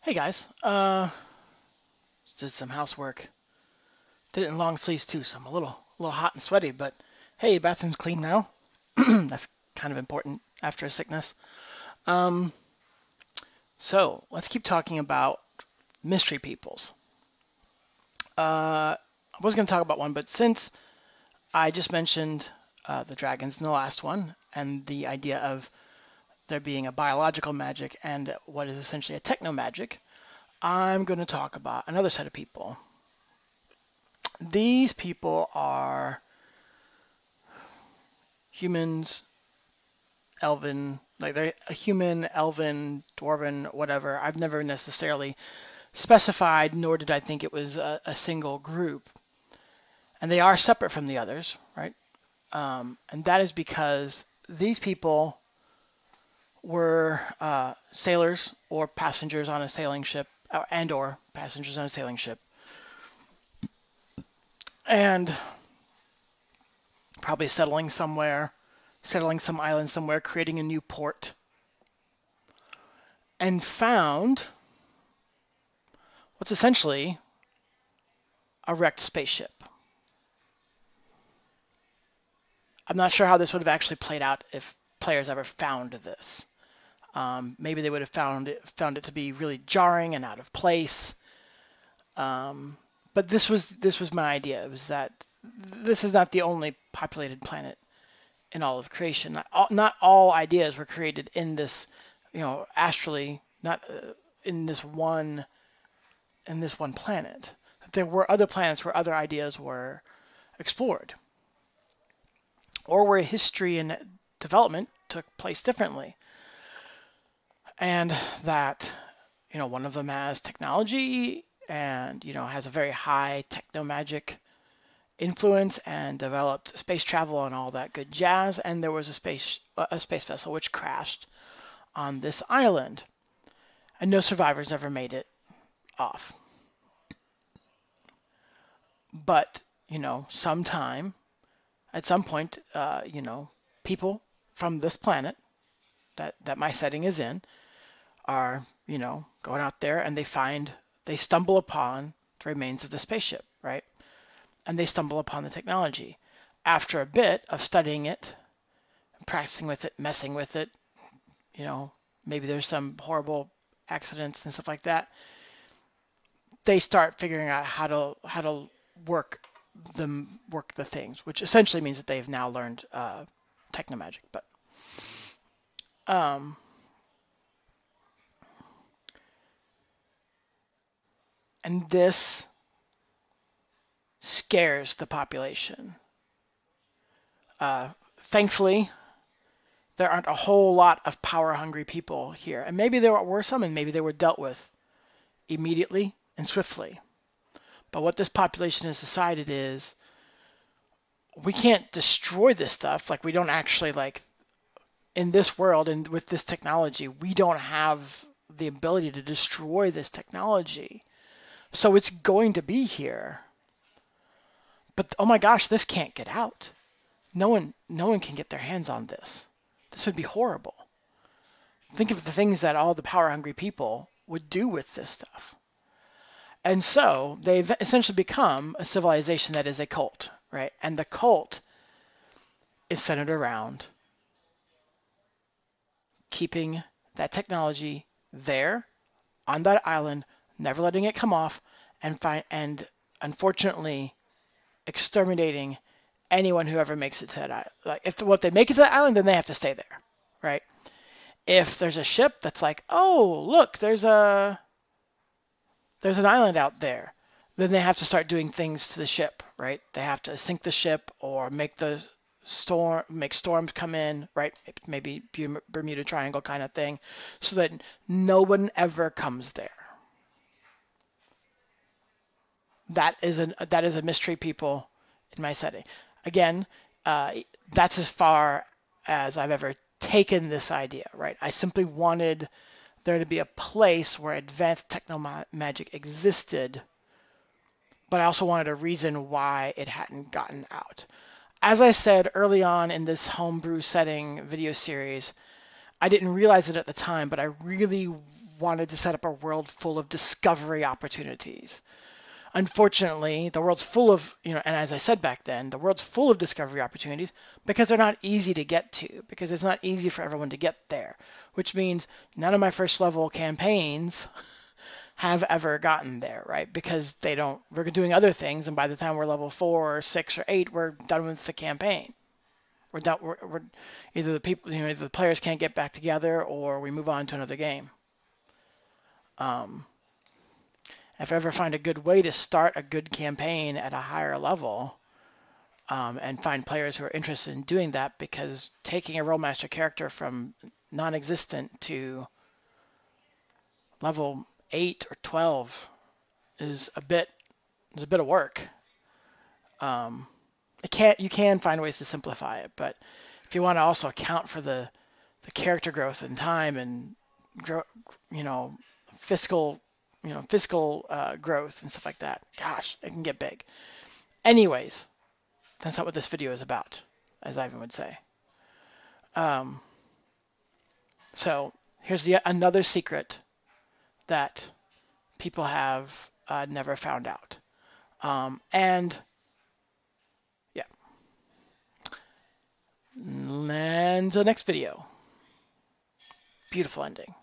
Hey guys, did some housework. Did it in long sleeves too, so I'm a little hot and sweaty. But hey, bathroom's clean now. That's kind of important after a sickness. Um, so let's keep talking about mystery peoples. I was going to talk about one, but since I just mentioned the dragons in the last one and the idea of there being a biological magic and what is essentially a techno magic, I'm going to talk about another set of people. These people are humans, elven, like they're a human, elven, dwarven, whatever. I've never necessarily specified, nor did I think it was a single group. And they are separate from the others, right? And that is because these people were sailors or passengers on a sailing ship, and/or passengers on a sailing ship, and probably settling somewhere, settling some island somewhere, creating a new port, and found what's essentially a wrecked spaceship. I'm not sure how this would have actually played out if players ever found this. Maybe they would have found it to be really jarring and out of place. But this was my idea. It was that this is not the only populated planet in all of creation. Not all ideas were created in this, astrally, not in this one planet. There were other planets where other ideas were explored, or where history and development took place differently, and that one of them has technology and has a very high techno magic influence and developed space travel and all that good jazz. And there was a space vessel which crashed on this island, and no survivors ever made it off. But sometime at some point, people from this planet that my setting is in are going out there, and they stumble upon the remains of the spaceship, right? And they stumble upon the technology. After a bit of studying it, practicing with it, messing with it, you know, maybe there's some horrible accidents and stuff like that. They start figuring out how to work the things, which essentially means that they've now learned techno magic. But um, and this scares the population. Thankfully, there aren't a whole lot of power hungry people here, and maybe there were some, and maybe they were dealt with immediately and swiftly. But what this population has decided is we can't destroy this stuff. Like, we don't actually, like, in this world and with this technology, we don't have the ability to destroy this technology. So it's going to be here. But oh my gosh, this can't get out. No one can get their hands on this. This would be horrible. Think of the things that all the power hungry people would do with this stuff. And so they've essentially become a civilization that is a cult, right? And the cult is centered around keeping that technology there on that island, never letting it come off, and unfortunately exterminating anyone who ever makes it to that island. Like, if they make it to that island, then they have to stay there, right? If there's a ship that's like, oh look, there's an island out there, then they have to start doing things to the ship, right? They have to sink the ship or make storms come in, right? Maybe Bermuda Triangle kind of thing, so that no one ever comes there. That is a mystery people in my setting. Again, uh, that's as far as I've ever taken this idea, right? I simply wanted there to be a place where advanced techno magic existed, but I also wanted a reason why it hadn't gotten out. As I said early on in this homebrew setting video series, I didn't realize it at the time, but I really wanted to set up a world full of discovery opportunities. Unfortunately, the world's full of, and as I said back then, the world's full of discovery opportunities because they're not easy to get to, because it's not easy for everyone to get there, which means none of my first level campaigns have ever gotten there, right? Because we're doing other things, and by the time we're level 4 or 6 or 8, we're done with the campaign. We're done. We're either the people, either the players can't get back together, or we move on to another game. If I ever find a good way to start a good campaign at a higher level, and find players who are interested in doing that, because taking a Rolemaster character from non-existent to level 8 or 12 is a bit of work. You can find ways to simplify it, but if you want to also account for the character growth and time and fiscal growth and stuff like that, gosh, it can get big. Anyways, that's not what this video is about, as Ivan would say. So here's yet another secret that people have never found out. And yeah, and the next video. Beautiful ending.